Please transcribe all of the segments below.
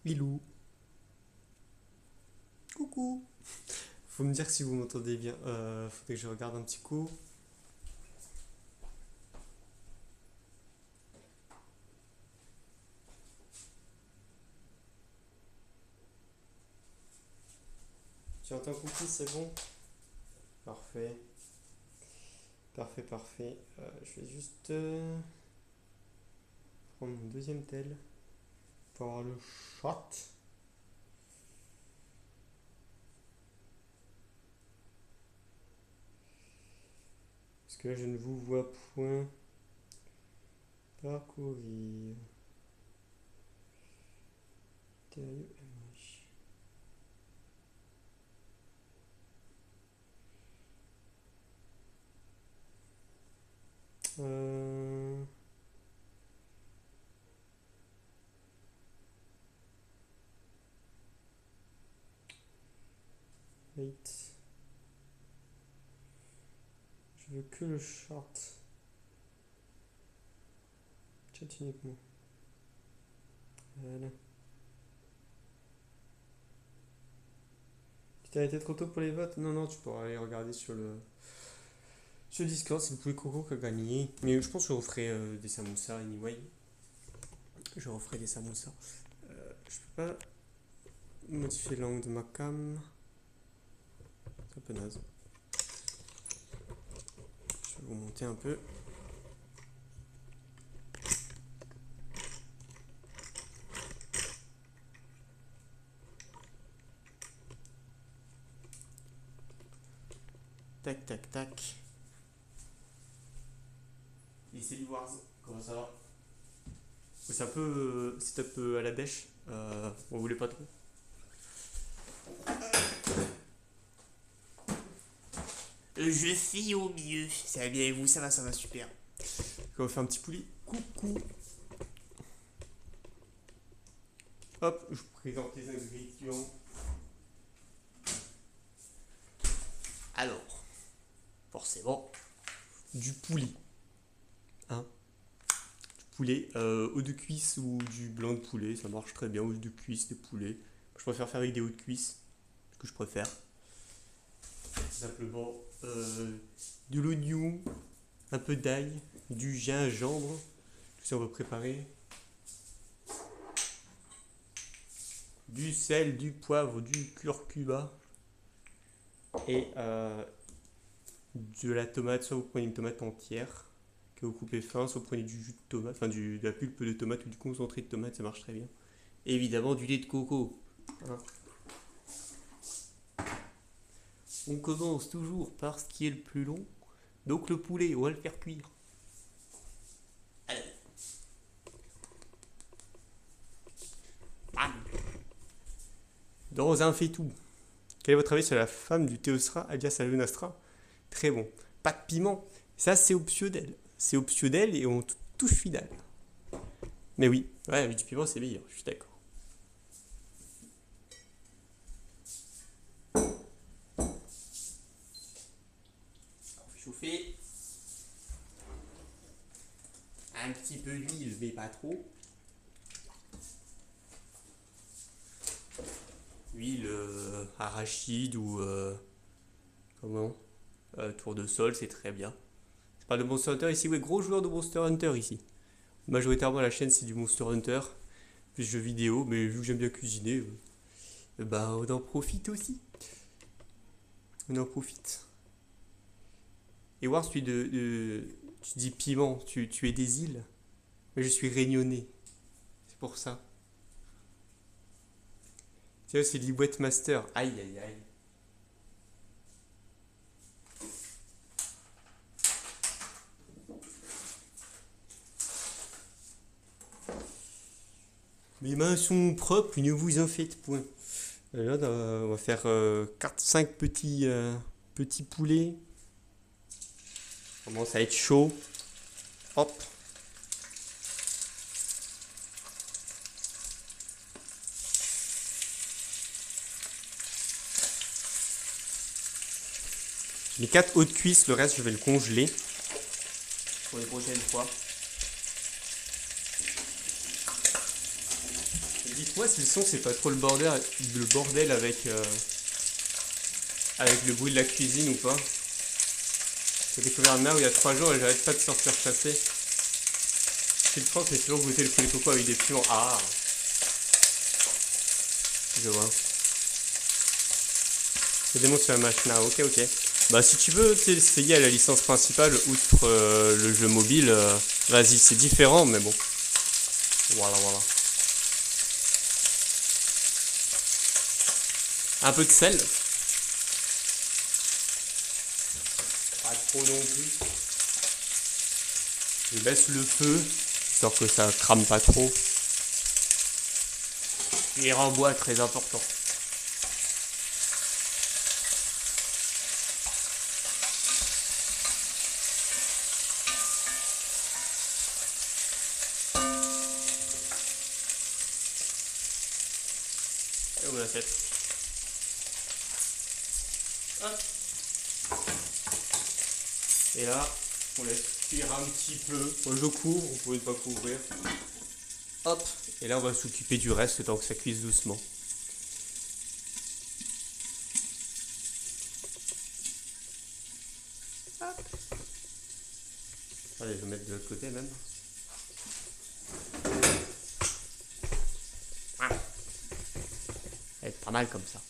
Ilou. Coucou. Faut me dire si vous m'entendez bien. Faudrait que je regarde un petit coup. Tu entends Cookie, c'est bon? Parfait. Parfait, parfait. Je vais juste prendre mon deuxième tel pour avoir le shot. Parce que là, je ne vous vois point parcourir. Mystérieux MH. Euh... Wait. Je veux que le short. Chat uniquement. Voilà. Tu t'es arrêté trop tôt pour les votes? Non, non, tu pourras aller regarder sur le Discord, c'est le poulet coco qui a gagné. Mais je pense que je referai des samoussas anyway. Je referai des samoussas. Je peux pas modifier l'angle de ma cam. C'est un peu naze. Je vais vous monter un peu. Tac, tac, tac. Et c'est Wars, comment ça va? C'est un peu setup à la dèche. On voulait pas trop. Je fais au mieux. Ça va bien et vous? Ça va super. On va faire un petit poulet. Coucou. Hop, je vous présente les ingrédients. Alors, forcément, du poulet. Hein? Du poulet, eau de cuisse ou du blanc de poulet, ça marche très bien. Eau de cuisse, des poulets. Je préfère faire avec des eaux de cuisse. Ce que je préfère. Simplement de l'oignon, un peu d'ail, du gingembre. Tout ça, on va préparer. Du sel, du poivre, du curcuma. Et de la tomate. Soit vous prenez une tomate entière que vous coupez fin, soit vous prenez du jus de tomate, enfin de la pulpe de tomate ou du concentré de tomate, ça marche très bien. Et évidemment du lait de coco. Hein. On commence toujours par ce qui est le plus long. Donc le poulet, on va le faire cuire. Allez. Bam. Dans un fait tout. Quel est votre avis sur la femme du Théostra, alias Alunastra? Très bon. Pas de piment. Ça, c'est optionnel. C'est optionnel et on touche final. Mais oui, ouais, avec du piment, c'est meilleur. Je suis d'accord. On fait chauffer. Un petit peu d'huile, mais pas trop. Huile arachide ou comment tournesol, c'est très bien. C'est pas de Monster Hunter ici, ouais, gros joueur de Monster Hunter ici. Majoritairement la chaîne c'est du Monster Hunter, plus jeux vidéo, mais vu que j'aime bien cuisiner, bah on en profite aussi. On en profite. Et Wars, tu dis piment, tu es des îles, mais je suis réunionnais. C'est pour ça. Tu vois, c'est du Wetmaster. Aïe aïe aïe. Mes mains sont propres, ne vous en faites point. Là, on va faire 4-5 petits poulets. Ça commence à être chaud. Hop. Les 4 hautes cuisses, le reste je vais le congeler pour les prochaines fois. Dites-moi si le son c'est pas trop le bordel avec le bruit de la cuisine ou pas. J'ai découvert un où il y a 3 jours et j'arrête pas de sortir chasser. C'est le France, mais toujours goûter le poulet coco avec des piments. Ah, je vois. C'est des mots sur la machine. Ah, ok, ok. Bah, si tu veux essayer à la licence principale, outre le jeu mobile, vas-y, c'est différent, mais bon. Voilà, voilà. Un peu de sel. Pas trop non plus. Je baisse le feu, histoire que ça crame pas trop. Cuillère en bois, très important. Et mon assiette. Hop. Et là, on laisse cuire un petit peu. Moi, je couvre, vous pouvez ne pas couvrir. Hop. Et là, on va s'occuper du reste tant que ça cuise doucement. Hop. Allez, je vais mettre de l'autre côté même. Voilà. Ça va être pas mal comme ça.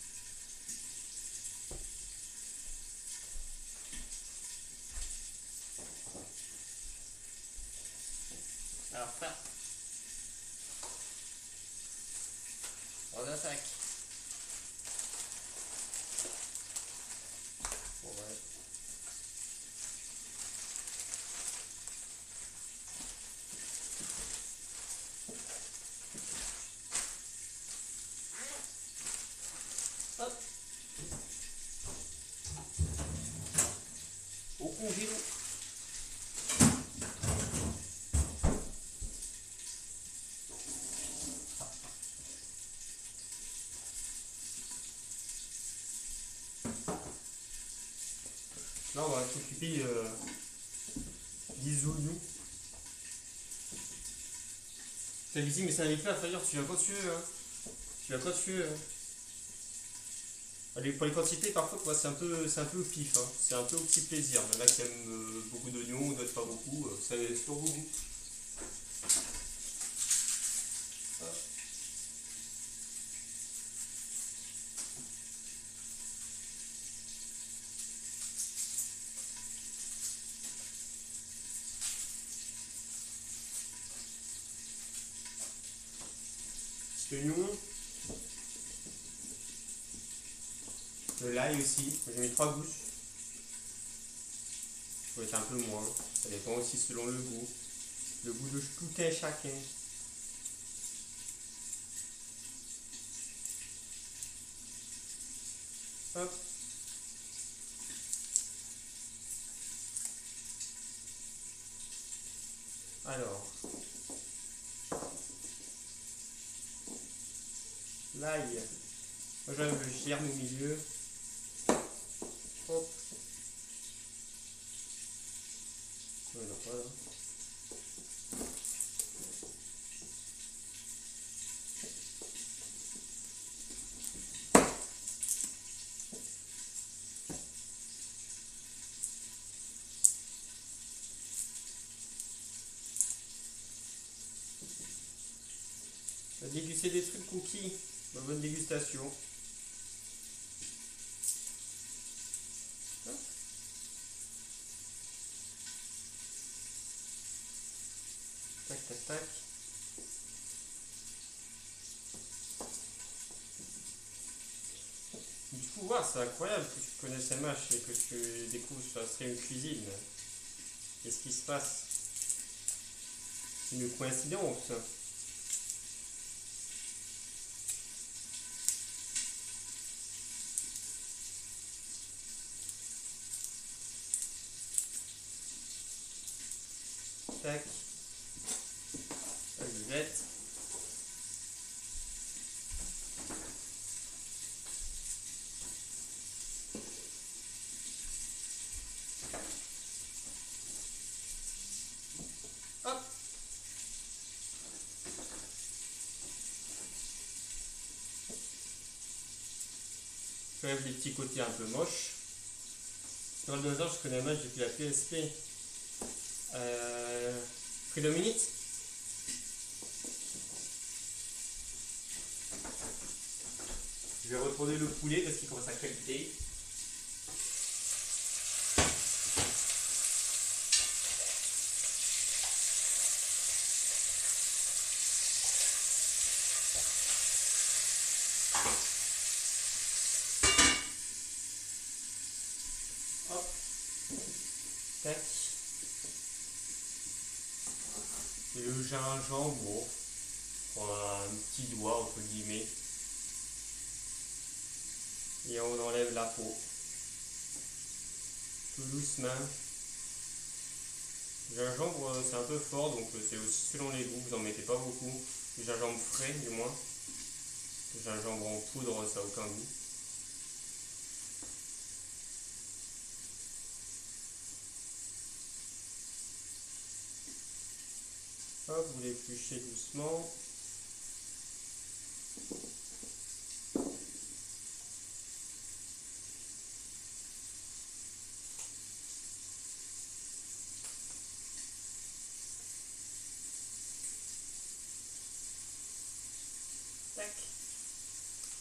Alors ça, on attaque. Bon, ouais. Hop. Au congélo. Là, on va s'occuper des oignons. T'as dit, mais ça n'arrive pas à faire, tu vas quand tu veux. Hein. Tu vas quand tu veux. Hein. Allez, pour les quantités, parfois, moi, c'est un peu au pif. Hein. C'est un peu au petit plaisir. Il y en a qui aiment beaucoup d'oignons, d'autres pas beaucoup. C'est sur vos goûts. L'oignon. De l'ail aussi. J'ai mis 3 gousses. Il faut être un peu moins. Ça dépend aussi selon le goût. Le goût de tout un chacun. Hop. Alors. L'ail. Moi j'aime le germe au milieu. Hop. Non, pas là. On va déguster des trucs cookies. Bonne dégustation. Tac, tac, tac. Du coup, ouais, c'est incroyable que tu connaisses MH et que tu découvres sur la stream cuisine. Qu'est-ce qui se passe? C'est une coïncidence. Tac. Je jette. Hop. J'enlève les petits côtés un peu moches. Dans le dinosaure, je connais un match depuis la PSP. Freedom Minute. Je vais retourner le poulet parce qu'il commence à crépiter. Hop. Tac. Et le gingembre, bon, prend un petit doigt entre guillemets. Et on enlève la peau. Tout doucement. Le gingembre, c'est un peu fort, donc c'est aussi selon les goûts, vous en mettez pas beaucoup. Du gingembre frais, du moins. Le gingembre en poudre, ça n'a aucun goût. Hop, vous l'épluchez doucement. Tac.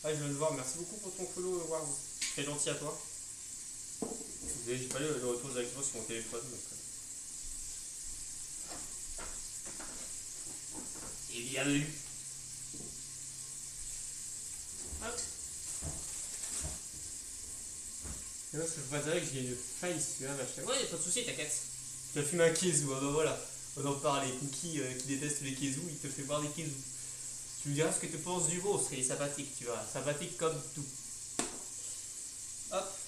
Ah, je viens de voir, merci beaucoup pour ton follow, Ward. Très gentil à toi. Désolé, j'ai pas le retour directement sur mon téléphone. Donc... Et bienvenue. Hop. Et là, je vois direct que j'ai une faille celui-là, machin. Ouais, y'a pas de soucis, t'inquiète. Tu as fumé un kézou, ah bah voilà. On en parle, les cookies qui détestent les kézous, il te fait boire des kézous. Tu me diras ce que tu penses du vôtre, il est sympathique, tu vois. Sympathique comme tout. Hop.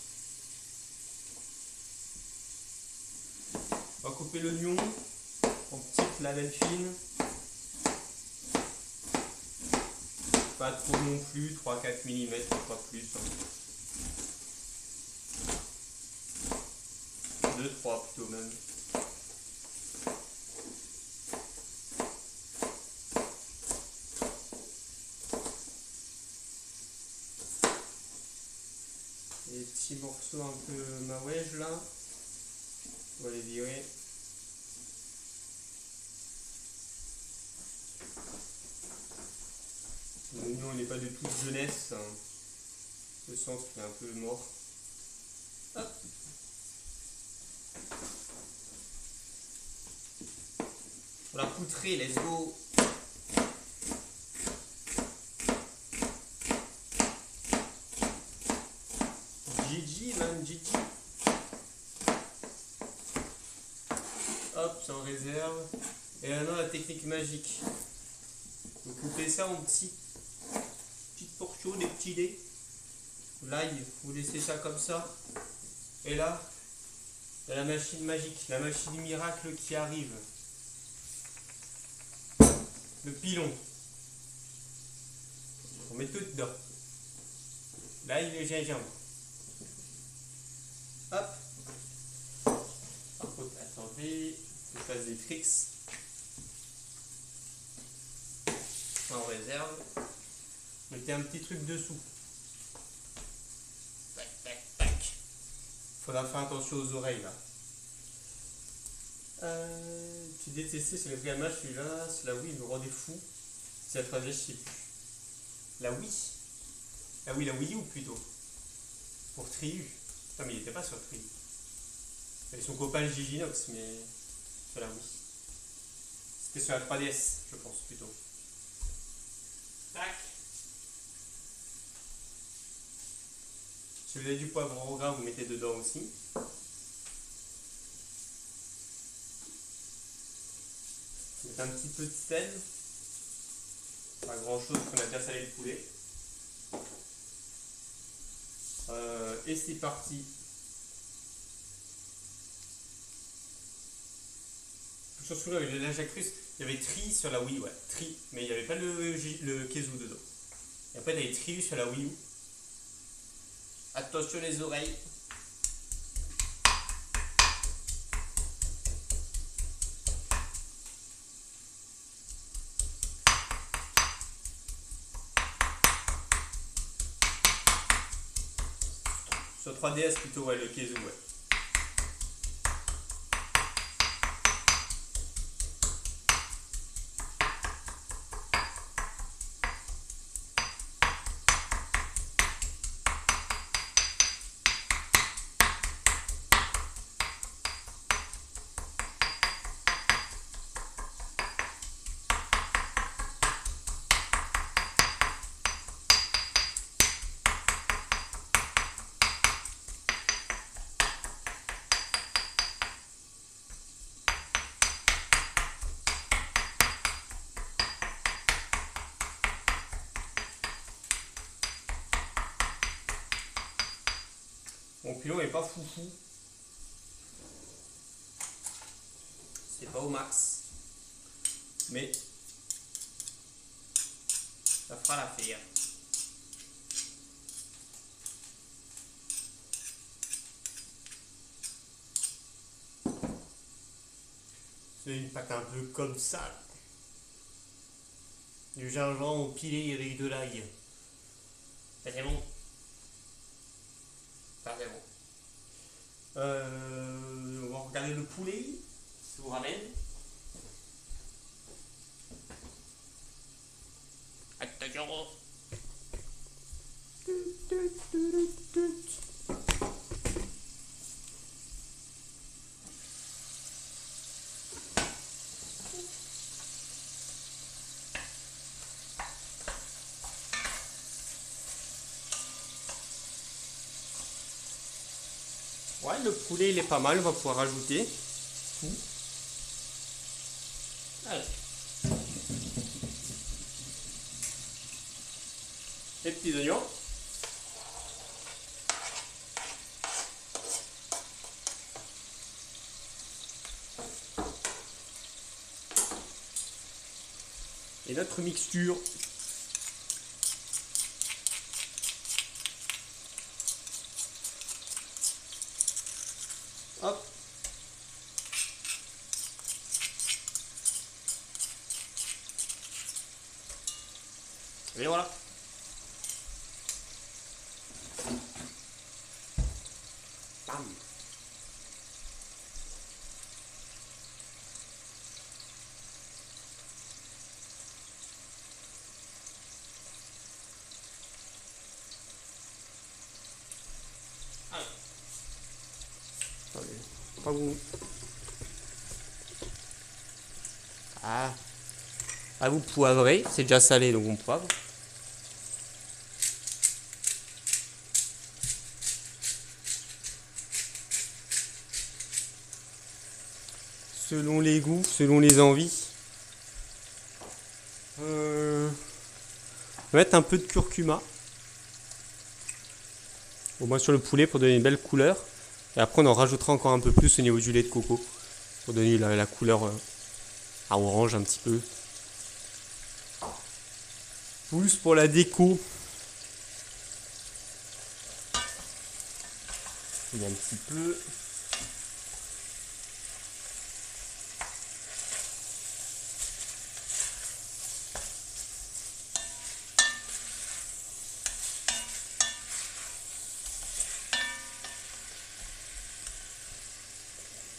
On va couper l'oignon en petites lamelles fines. Pas trop non plus, 3-4 mm, pas plus. 2-3 plutôt même. Les petits morceaux un peu maouège là, on va les virer. L'oignon n'est pas du tout de jeunesse, hein. Le sens qu'il est un peu mort. Hop. On l'a poutré, let's go. GG man, GG. Hop, c'est en réserve. Et maintenant la technique magique. Vous coupez ça en petites portions, des petits dés. L'ail, vous laissez ça comme ça. Et là, il y a la machine magique, la machine miracle qui arrive. Le pilon. On met tout dedans. L'ail et le gingembre. Hop. Par contre, attendez, je fasse des tricks. En réserve. Mettez un petit truc dessous. Tac, tac, tac. Faudra faire attention aux oreilles là. Tu détestais sur le gamma celui-là, c'est la Wii, il me rendait fou. C'est la 3D, je sais plus. La Wii. Ah oui, la Wii U plutôt. Pour Triu. Putain, mais il était pas sur Triu. Avec son copain le Giginox, mais sur la Wii. C'était sur la 3DS, je pense plutôt. Tac. Si vous avez du poivre au gras, vous mettez dedans aussi. Mettez un petit peu de sel. Pas grand chose, qu'on a bien salé le poulet. Et c'est parti. Surtout avec le linge acrus, il y avait tri sur la Wii, ouais, tri, mais il n'y avait pas le Kézou dedans. Et après, il y avait tri sur la Wii U. Attention les oreilles. Sur 3DS plutôt, ouais, le Keizo, ouais. Mon pilon est pas foufou. C'est pas au max. Mais ça fera l'affaire. C'est une pâte un peu comme ça. Du gingembre pilé avec de l'ail. Ça c'est bon. Ça c'est bon. On va regarder le poulet. Je vous ramène. Attention. Ouais, le poulet il est pas mal, on va pouvoir rajouter tout. Allez. Les petits oignons. Et notre mixture. Hop. Et voilà. Bam. Allez. Attendez. Pas vous. Ah. Ah, vous poivrez, c'est déjà salé donc on poivre. Selon les goûts, selon les envies. On va mettre un peu de curcuma. Au moins sur le poulet pour donner une belle couleur. Et après on en rajoutera encore un peu plus au niveau du lait de coco. Pour donner la couleur à orange un petit peu. Plus pour la déco. Il y a un petit peu.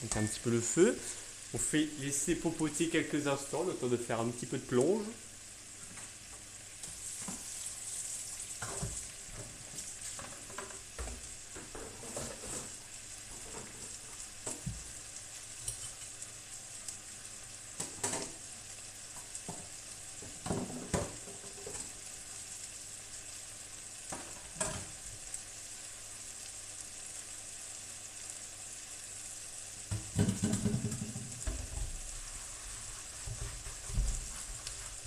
Donc un petit peu le feu. On fait laisser popoter quelques instants, le temps de faire un petit peu de plonge.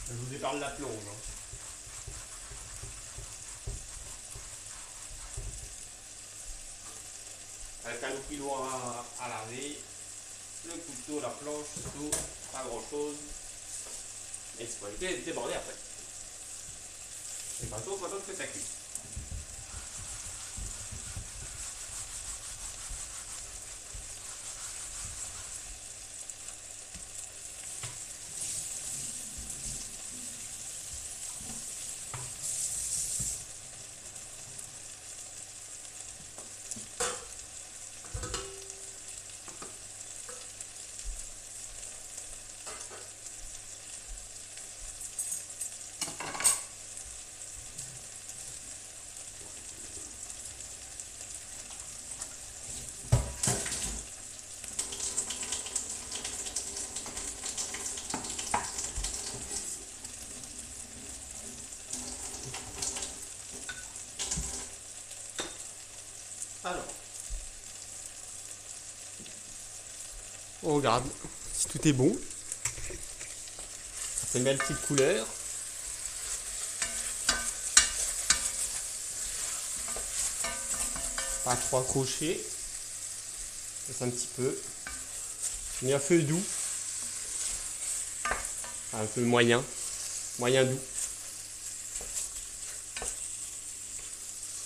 Je vous épargne la plonge. Avec un kilo à laver, le couteau, la planche, tout, pas grand chose. Et c'est pour éviter de déborder après. Et pas tout, maintenant que ça cuit. Alors, on regarde si tout est bon. Ça fait une belle petite couleur. Pas trop accroché. Laisse un petit peu. On met un feu doux. Un peu moyen. Moyen doux.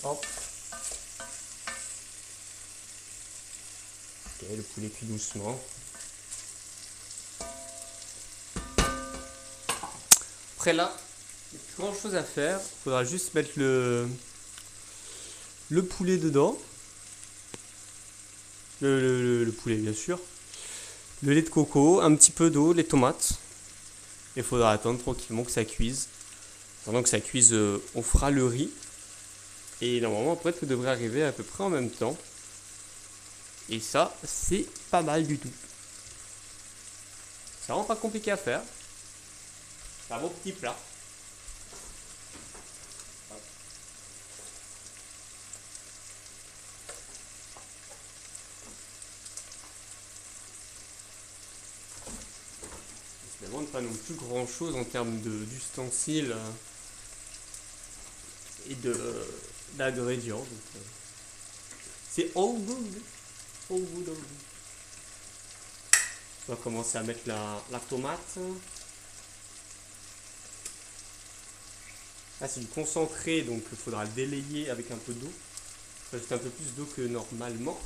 Hop. Ok, le poulet cuit doucement. Après là, il n'y a plus grand chose à faire. Il faudra juste mettre le poulet dedans. Le poulet bien sûr. Le lait de coco, un petit peu d'eau, les tomates. Il faudra attendre tranquillement que ça cuise. Pendant que ça cuise, on fera le riz. Et normalement après tout devrait arriver à peu près en même temps. Et ça, c'est pas mal du tout. C'est vraiment pas compliqué à faire. C'est un bon petit plat. Je ne demande pas non plus grand chose en termes d'ustensiles et d'ingrédients. C'est all good. All good, all good. On va commencer à mettre la tomate. Là c'est du concentré, donc il faudra le délayer avec un peu d'eau. Rajouter un peu plus d'eau que normalement.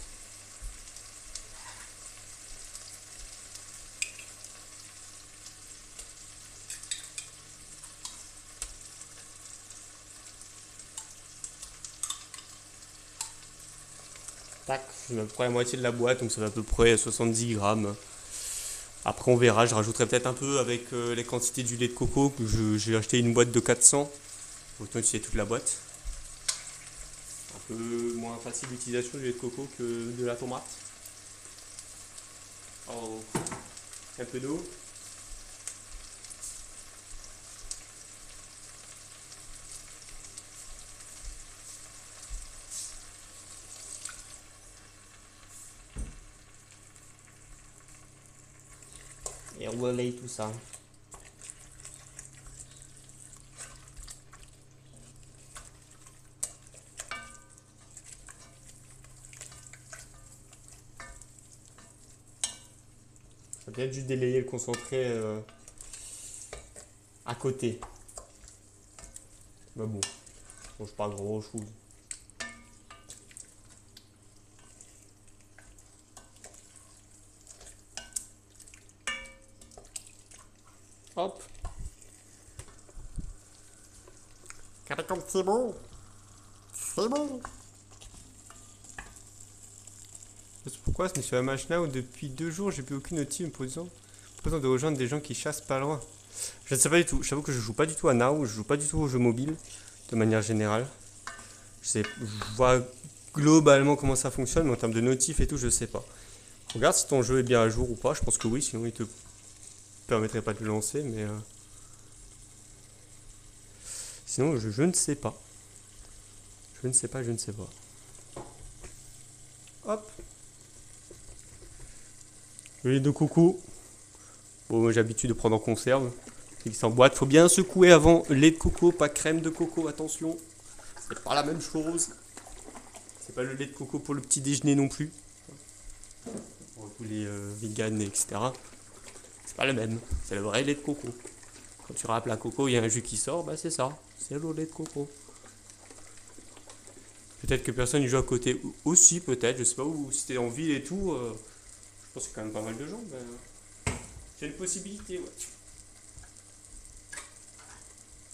Tac, je mets à peu près la moitié de la boîte, donc ça fait à peu près 70 grammes. Après on verra, je rajouterai peut-être un peu avec les quantités du lait de coco, que j'ai acheté une boîte de 400. Autant utiliser toute la boîte. Un peu moins facile d'utilisation du lait de coco que de la tomate. Oh, un peu d'eau. Et relayer tout ça. J'ai peut-être dû délayer le concentré à côté. Mais bon, ça change pas grand chose. Hop. Regardez comme c'est beau. C'est beau. C'est pourquoi c'est sur la machine où depuis 2 jours j'ai plus aucune notif me proposant de rejoindre des gens qui chassent pas loin. Je ne sais pas du tout. J'avoue que je joue pas du tout à Now, je joue pas du tout aux jeux mobiles de manière générale. Je vois globalement comment ça fonctionne, mais en termes de notif et tout, je sais pas. Regarde si ton jeu est bien à jour ou pas. Je pense que oui, sinon il te permettrait pas de le lancer, mais sinon je ne sais pas. Je ne sais pas, je ne sais pas. Hop. Le lait de coco. Bon, moi j'ai l'habitude de prendre en conserve. Il s'emboîte. Faut bien secouer avant. Lait de coco, pas crème de coco, attention. C'est pas la même chose. C'est pas le lait de coco pour le petit déjeuner non plus. Pour tous les vegans, etc. C'est pas le même. C'est le vrai lait de coco. Quand tu râpes la coco, il y a un jus qui sort, bah c'est ça. C'est le lait de coco. Peut-être que personne y joue à côté aussi, peut-être. Je sais pas où. Si t'es en ville et tout, je pense qu'il y a quand même pas mal de gens. C'est une possibilité, ouais.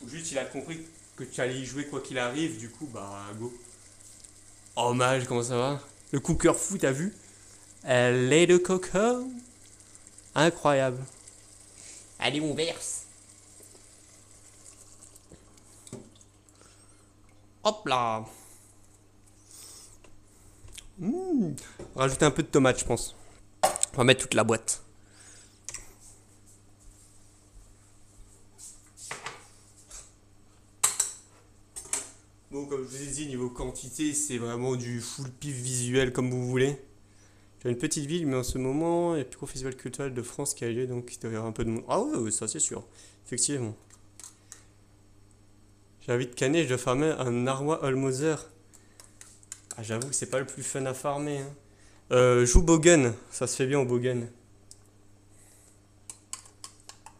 Ou juste il a compris que tu allais y jouer quoi qu'il arrive, du coup, bah go. Oh Mage, comment ça va? Le cooker fou, t'as vu? Lait de coco. Incroyable. Allez, on verse. Hop là. Rajouter un peu de tomate, je pense. On va mettre toute la boîte. Bon, comme je vous ai dit, niveau quantité, c'est vraiment du full pif visuel comme vous voulez. J'ai une petite ville, mais en ce moment, il y a le plus gros festival culturel de France qui a lieu, donc il doit y avoir un peu de monde. Ah ouais, ouais, ça c'est sûr. Effectivement. J'ai envie de canner, je dois farmer un narwhal Almoser. Ah, j'avoue que c'est pas le plus fun à farmer. Hein. Joue Bogen, ça se fait bien au Bogen.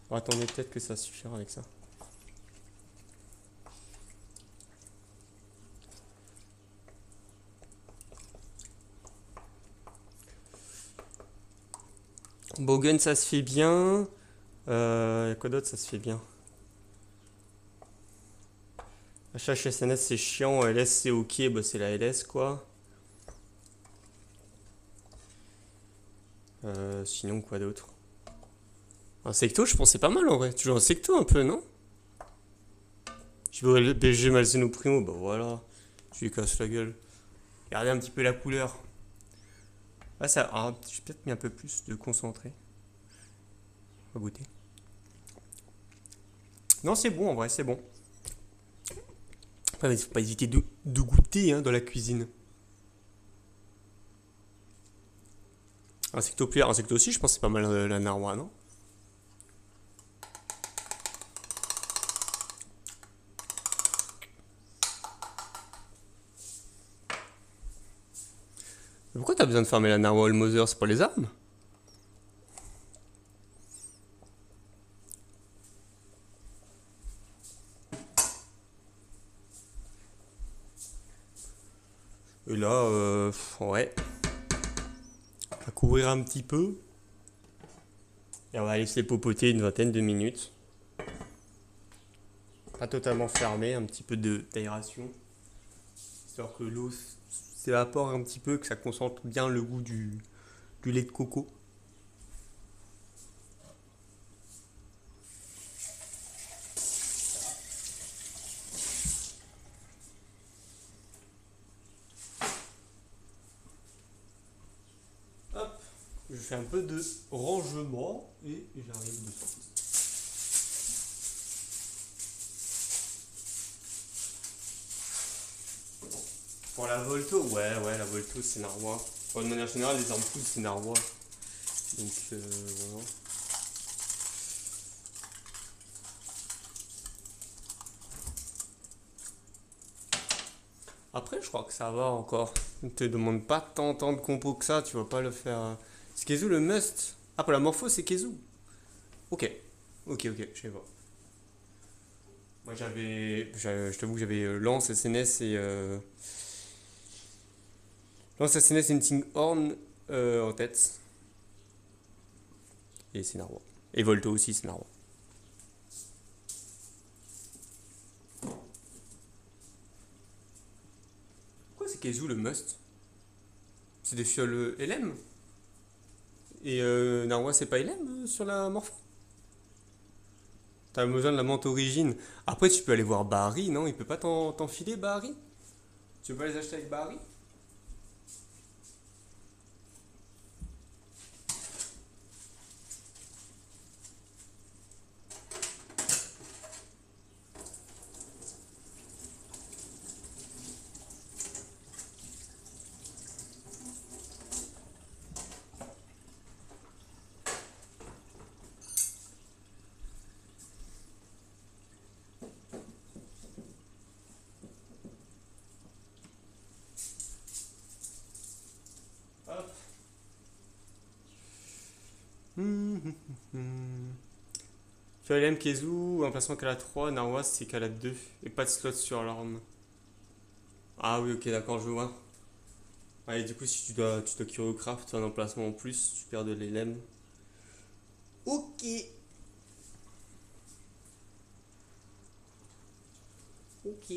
Bon, attendez, peut-être que ça suffira avec ça. Bogen, ça se fait bien. Quoi d'autre, ça se fait bien. HHSNS, c'est chiant. LS, c'est ok. Bah, c'est la LS, quoi. Sinon, quoi d'autre? Insecto, je pensais pas mal en vrai. Tu joues Insecto un peu, non? Je veux le BG Malzeno Primo, bah voilà. Je lui casse la gueule. Regardez un petit peu la couleur. Ah, ça. Ah, j'ai peut-être mis un peu plus de concentré. On va goûter. Non, c'est bon en vrai, c'est bon. Après, il faut pas hésiter de goûter hein, dans la cuisine. Insectopulaire, insecto aussi, je pense que c'est pas mal la narwa, non? Mais pourquoi t'as besoin de farmer la narwhal Mother? C'est pour les armes? Et là, ouais. On va couvrir un petit peu. Et on va laisser popoter une vingtaine de minutes. Pas totalement fermé, un petit peu d'aération. Histoire que l'eau s'évapore un petit peu, que ça concentre bien le goût du lait de coco. Hop, je fais un peu de rangement et j'arrive dessus. Pour la Volto, ouais, la Volto c'est narwa. Bon, de manière générale, les armes foules c'est narwa. Donc voilà. Après, je crois que ça va encore. On te demande pas tant de compos que ça, tu vas pas le faire. C'est Kezu le must. Ah, pour la morpho, c'est Kezu. Ok, ok, je vais voir. Moi je t'avoue que j'avais Lance, SNS et. Lance, SNS et Hunting Horn en tête. Et c'est narwa. Et Volto aussi, c'est narwa. Pourquoi c'est Kezu le must? C'est des fioles LM? Et Narwa, c'est pas LM sur la morpho? T'as besoin de la menthe origine. Après, tu peux aller voir Bahari, non? Il peut pas t'enfiler, Bahari? Tu veux pas les acheter avec Bahari? Hop. Fiole LM Kezu, emplacement Kala 3, Narwa c'est Kala 2. Et pas de slot sur l'arme. Ah oui, ok, d'accord, je vois. Ouais, du coup, si tu dois Kyrocraft un emplacement en plus, tu perds de l'LM. Ok. Ok.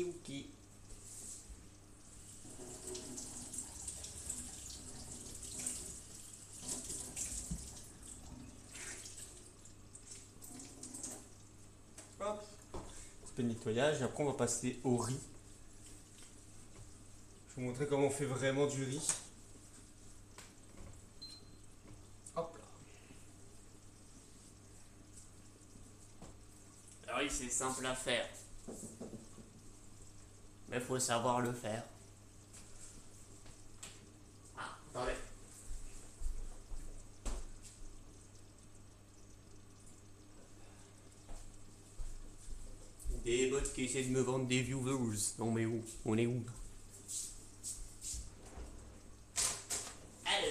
Hop. Un peu de nettoyage et après on va passer au riz. Je vais vous montrer comment on fait vraiment du riz. Hop là. Le riz c'est simple à faire. Mais faut savoir le faire. Ah, attendez. Des bots qui essaient de me vendre des viewers. Non mais où? On est où? Alors,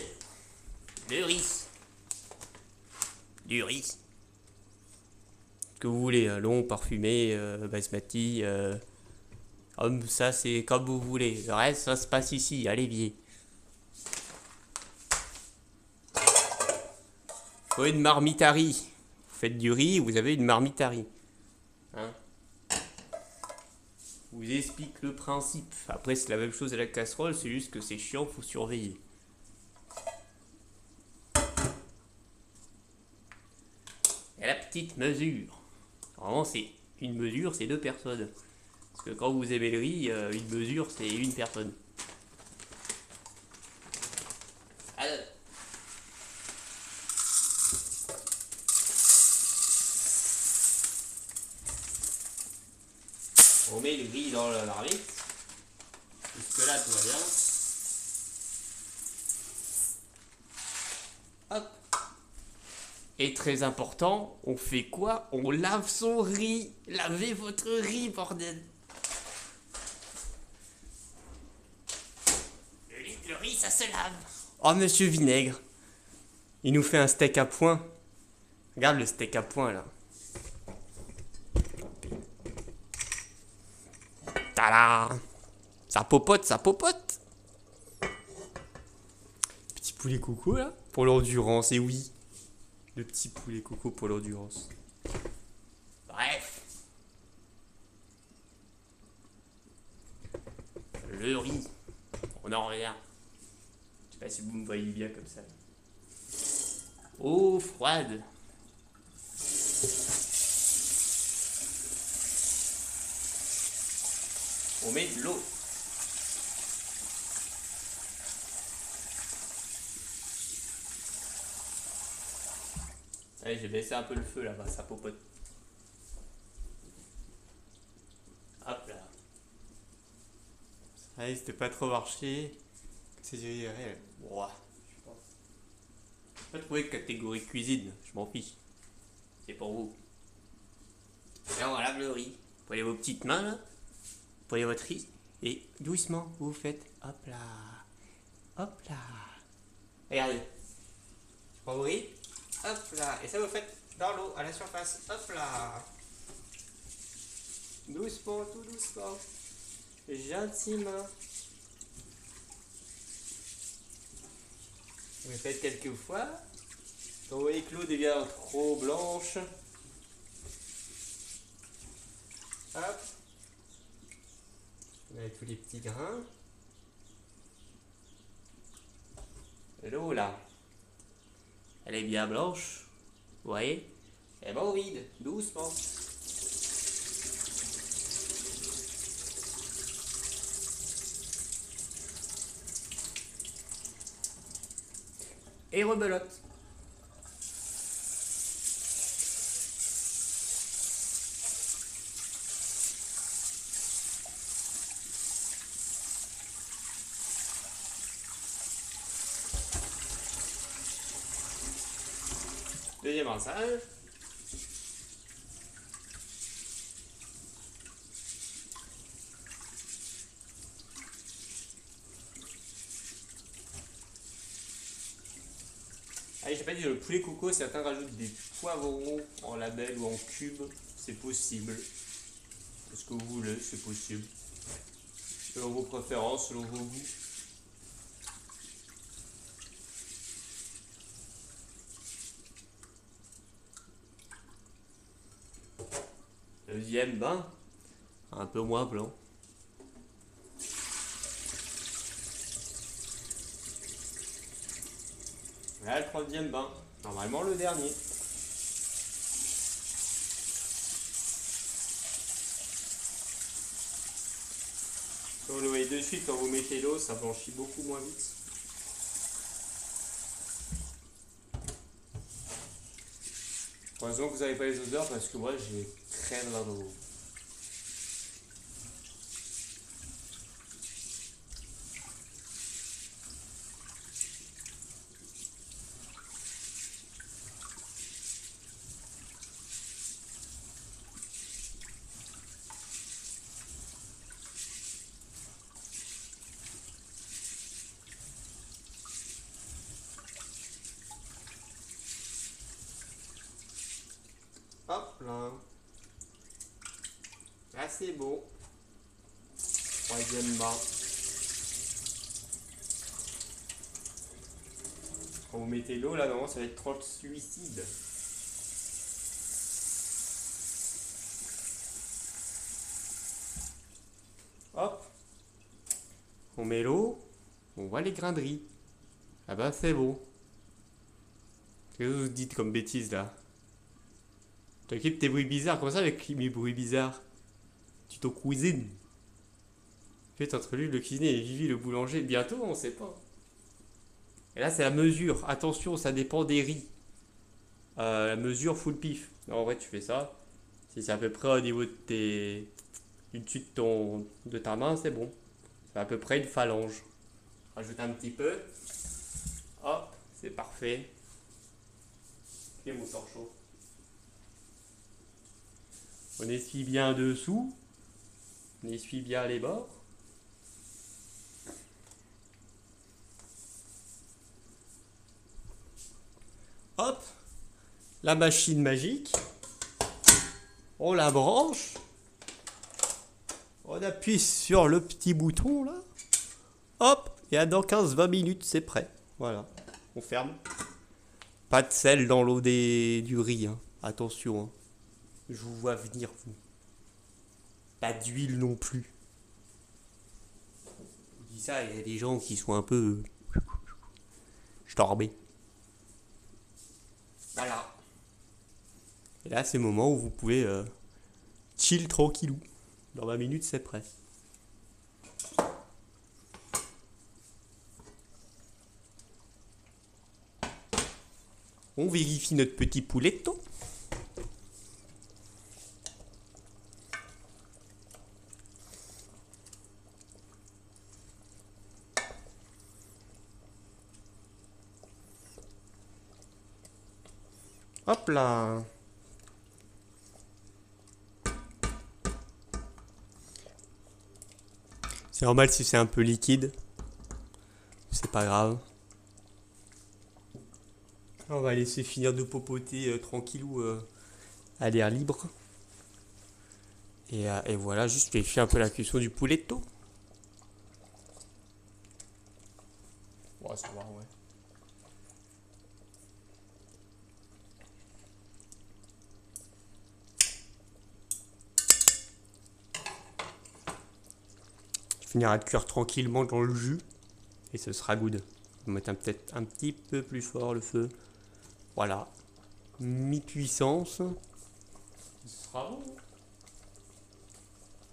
le riz. Du riz. Ce que vous voulez, long, parfumé, basmati, ça c'est comme vous voulez. Le reste, ça se passe ici, à l'évier. Faut une marmite à riz. Vous faites du riz, vous avez une marmite à riz. Hein? Je vous explique le principe. Après, c'est la même chose à la casserole, c'est juste que c'est chiant, faut surveiller. Et la petite mesure. Normalement, c'est une mesure, c'est 2 personnes. Parce que quand vous aimez le riz, une mesure, c'est une personne. Alors. On met le riz dans la marmite. Jusque là, tout va bien. Hop. Et très important, on fait quoi? On lave son riz. Lavez votre riz, bordel. Le riz, ça se lave. Oh, monsieur Vinaigre. Il nous fait un steak à point. Regarde le steak à point, là. Tada! Ça popote, ça popote. Petit poulet coco, là, pour l'endurance, et oui. Le petit poulet coco pour l'endurance. Bref. Le riz. On en revient. Je sais pas si vous me voyez bien comme ça. Eau froide. On met de l'eau. Allez, j'ai baissé un peu le feu là-bas, ça popote. Hop là. Allez, c'était pas trop marché. C'est réel. Ouah, je pense. J'ai pas trouvé de catégorie cuisine, je m'en fiche. C'est pour vous. Là, on lave le riz. Vous prenez vos petites mains là. Vous prenez votre riz. Et doucement, vous faites hop là. Hop là. Regardez. Je prends vos riz. Hop là. Et ça, vous faites dans l'eau, à la surface. Hop là. Doucement, tout doucement. Gentiment. Vous le faites quelques fois. Quand vous voyez que l'eau devient trop blanche. Hop. Vous avez tous les petits grains. L'eau là. Elle est bien blanche. Vous voyez? Elle va au vide, doucement. Et rebelote. Deuxième rinçage. Allez, j'ai pas dit le poulet coco, certains rajoutent des poivrons en label ou en cube, c'est possible. Ce que vous voulez, c'est possible. Selon vos préférences, selon vos goûts. Deuxième bain, un peu moins blanc. Là, le troisième bain, normalement le dernier. Comme vous le voyez de suite, quand vous mettez l'eau, ça blanchit beaucoup moins vite. Heureusement que vous n'avez pas les odeurs parce que moi j'ai crème dans l'eau. Hop là. Là c'est bon. Troisième bas. Quand vous mettez l'eau là, non, ça va être translucide. Hop. On met l'eau. On voit les grains de riz. Ah bah c'est bon. Qu'est-ce que vous dites comme bêtise là? T'occupes tes bruits bizarres. Comment ça avec mes bruits bizarres? Tu t'en cuisines. Faites entre lui, le cuisinier et Vivi, le boulanger. Bientôt, on sait pas. Et là, c'est la mesure. Attention, ça dépend des riz. La mesure full pif. Non, en vrai, tu fais ça. Si c'est à peu près au niveau de tes. Du dessus de ta main, c'est bon. C'est à peu près une phalange. Rajoute un petit peu. Hop, c'est parfait. Et mon torchon. On essuie bien dessous. On essuie bien les bords. Hop, la machine magique. On la branche. On appuie sur le petit bouton là. Hop, et dans 15-20 minutes, c'est prêt. Voilà, on ferme. Pas de sel dans l'eau du riz, hein. Attention, hein. Je vous vois venir, vous. Pas d'huile non plus. Je dis ça, il y a des gens qui sont un peu stormés. Voilà. Et là, c'est le moment où vous pouvez chill tranquillou. Dans 20 minutes, c'est prêt. On vérifie notre petit pouletto. Hop là. C'est normal si c'est un peu liquide. C'est pas grave. On va laisser finir de popoter tranquillou à l'air libre. Et voilà, juste vérifier un peu la cuisson du pouletto. Ouais, ça va, ouais. Il finira de cuire tranquillement dans le jus. Et ce sera good. On va mettre peut-être un petit peu plus fort le feu. Voilà. Mi-puissance. Ce sera bon.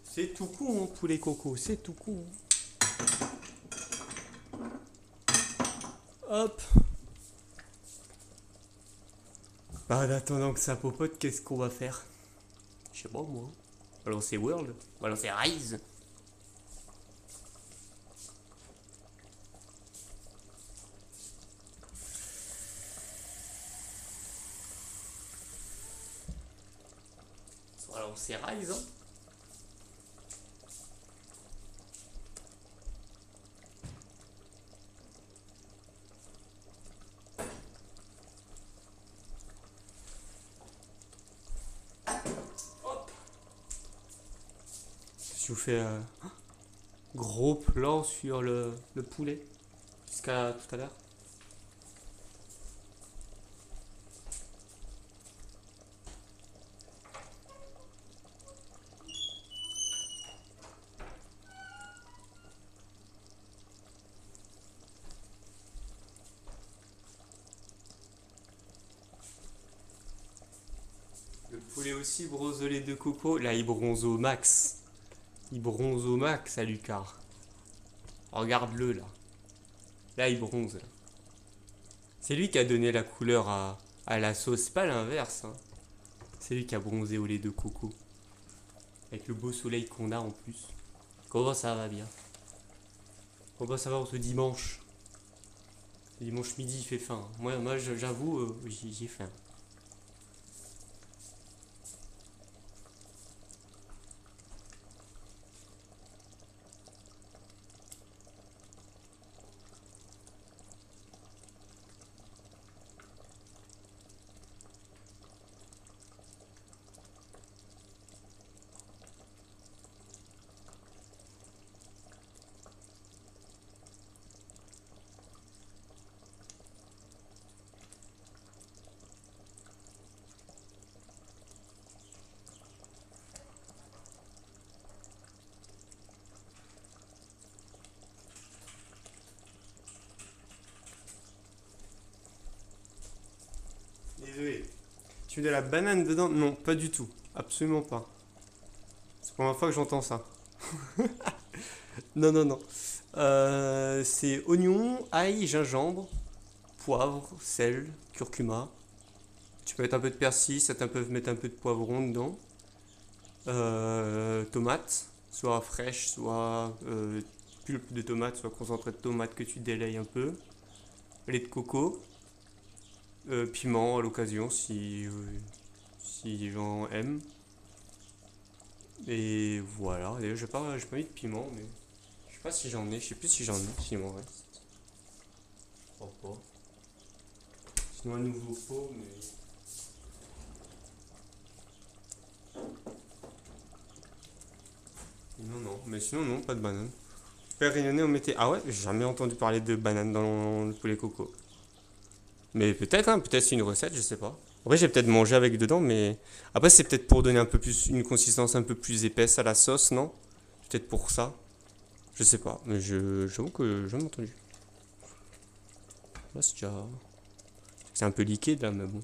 C'est tout con, hein, poulet coco. C'est tout con. Hop. Bah, en attendant que ça popote, qu'est-ce qu'on va faire? Je sais pas, moi. On va lancer World. On va lancer Rise. On va lancer Rise, hein. Je vous fais un gros plan sur le poulet jusqu'à tout à l'heure. Le poulet aussi bronze au lait de coco. Là, il bronze au max. Il bronze au max à Lucar. Regarde-le là. Là, il bronze. Là. C'est lui qui a donné la couleur à la sauce. C'est pas l'inverse. Hein. C'est lui qui a bronzé au lait de coco. Avec le beau soleil qu'on a en plus. Comment ça va bien? Comment ça va ce dimanche? Le dimanche midi, il fait faim. Moi j'avoue, j'ai faim. Tu mets de la banane dedans? Non, pas du tout. Absolument pas. C'est la première fois que j'entends ça. Non, non, non. C'est oignon, ail, gingembre, poivre, sel, curcuma. Tu peux mettre un peu de persil, certains peuvent mettre un peu de poivron dedans. Tomates, soit fraîches, soit pulpe de tomate, soit concentré de tomate que tu délayes un peu. Lait de coco, piment à l'occasion si les gens aiment. Et voilà, d'ailleurs j'ai pas mis de piment, mais je sais pas si j'en ai, je sais plus si j'en ai, s'il m'en reste. Je crois pas. Sinon un nouveau pot, mais. Non, non, mais sinon non, pas de banane. Père Rignonnet, on mettait. Ah ouais, j'ai jamais entendu parler de banane dans le poulet coco. Mais peut-être, hein, peut-être c'est une recette, je sais pas. Après, j'ai peut-être mangé avec dedans, mais. Après, c'est peut-être pour donner un peu plus. Une consistance un peu plus épaisse à la sauce, non? Peut-être pour ça. Je sais pas, mais j'avoue que j'ai jamais entendu. Là, c'est déjà. C'est un peu liquide là, mais bon.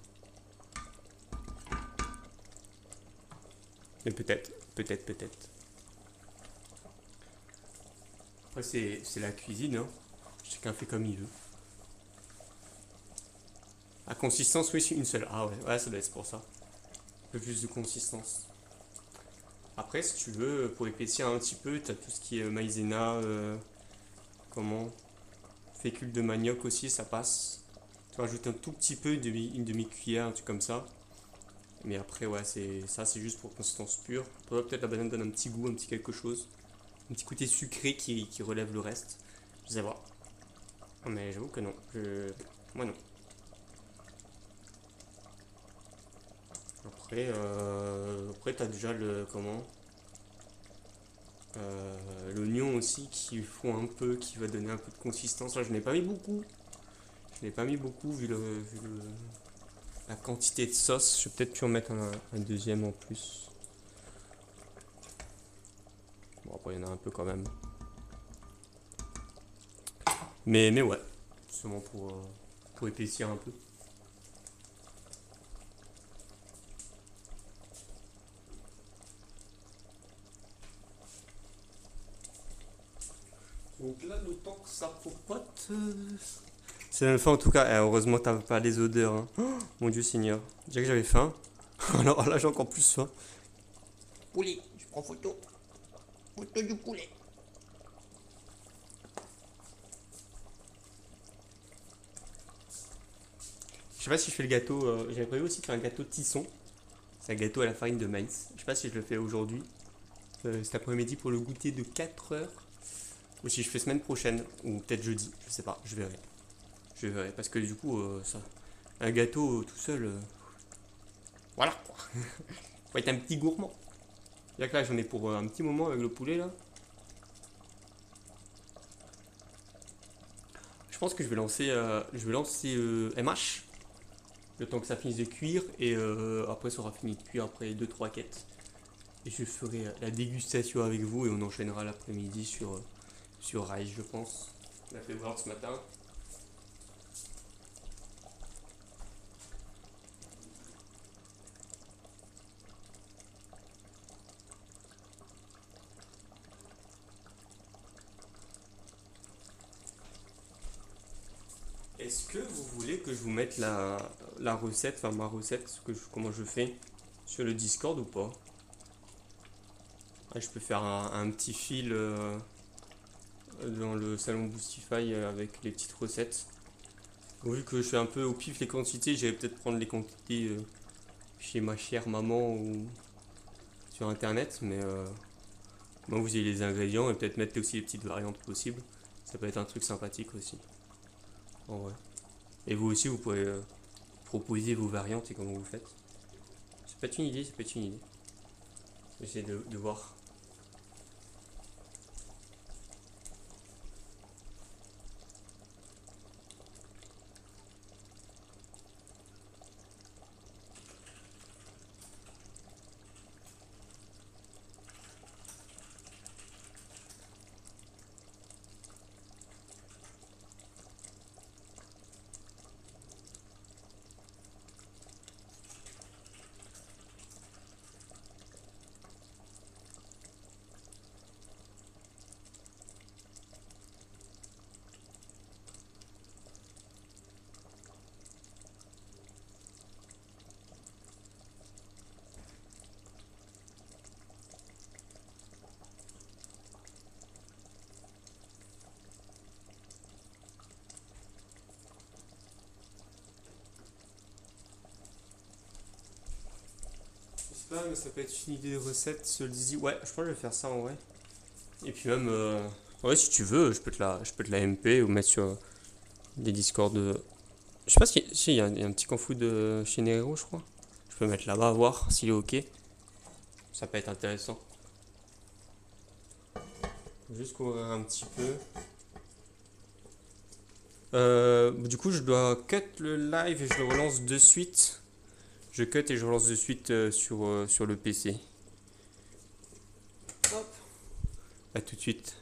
Mais peut-être, peut-être, peut-être. Après, c'est la cuisine, hein. Chacun fait comme il veut. La consistance, oui, c'est une seule. Ah ouais, ouais, ça doit être pour ça. Un peu plus de consistance. Après, si tu veux, pour épaissir un petit peu, t'as tout ce qui est maïzena, comment fécule de manioc aussi, ça passe. Tu rajoutes un tout petit peu, une demi-cuillère, un truc comme ça. Mais après, ouais, c'est juste pour consistance pure. Peut-être la banane donne un petit goût, un petit quelque chose. Un petit côté sucré qui relève le reste. Je sais pas. Mais j'avoue que non. Moi non. Après t'as déjà le comment l'oignon aussi qui fond un peu, qui va donner un peu de consistance. Là, je n'ai pas mis beaucoup. Je n'ai pas mis beaucoup la quantité de sauce. Je vais peut-être pu en mettre un deuxième en plus. Bon, après, il y en a un peu quand même. Mais ouais, seulement pour épaissir un peu. Donc là, le temps que ça popote. C'est la fin en tout cas. Heureusement, t'as pas les odeurs. Hein. Oh, mon Dieu Seigneur. Déjà que j'avais faim. Alors là, j'ai encore plus faim. Poulet, je prends photo. Photo du poulet. Je sais pas si je fais le gâteau. J'avais prévu aussi de faire un gâteau tisson. C'est un gâteau à la farine de maïs. Je sais pas si je le fais aujourd'hui. Cet après-midi pour le goûter de 4 heures. Ou si je fais semaine prochaine. Ou peut-être jeudi. Je sais pas. Je verrai. Je verrai. Parce que du coup, ça. Un gâteau tout seul. Voilà quoi. Faut être un petit gourmand. Là, que là, j'en ai pour un petit moment avec le poulet là. Je pense que je vais lancer MH. Le temps que ça finisse de cuire. Et après, ça aura fini de cuire après deux trois quêtes. Et je ferai la dégustation avec vous. Et on enchaînera l'après-midi sur Rise, je pense. On a fait voir ce matin. Est-ce que vous voulez que je vous mette la recette, enfin ma recette, comment je fais sur le Discord ou pas? Ah, je peux faire un petit fil dans le salon Boostify avec les petites recettes. Vu que je fais un peu au pif les quantités, j'allais peut-être prendre les quantités chez ma chère maman ou sur internet, mais moi vous avez les ingrédients et peut-être mettre aussi les petites variantes possibles. Ça peut être un truc sympathique aussi. En vrai. Et vous aussi, vous pouvez proposer vos variantes et comment vous faites. Ça peut être une idée, ça peut être une idée. J'essaie de voir. sais pas, mais ça peut être une idée de recette, celui-ci. Ouais, je pense que je vais faire ça en vrai. Et puis même, ouais, si tu veux, je peux te la MP ou mettre sur des Discord. Je sais pas si il y a un petit confou de chez Nero, je crois. Je peux mettre là-bas, voir s'il est ok. Ça peut être intéressant. Faut juste courir un petit peu. Du coup, je dois cut le live et je le relance de suite. Je cut et je relance de suite sur le PC. Hop. À tout de suite.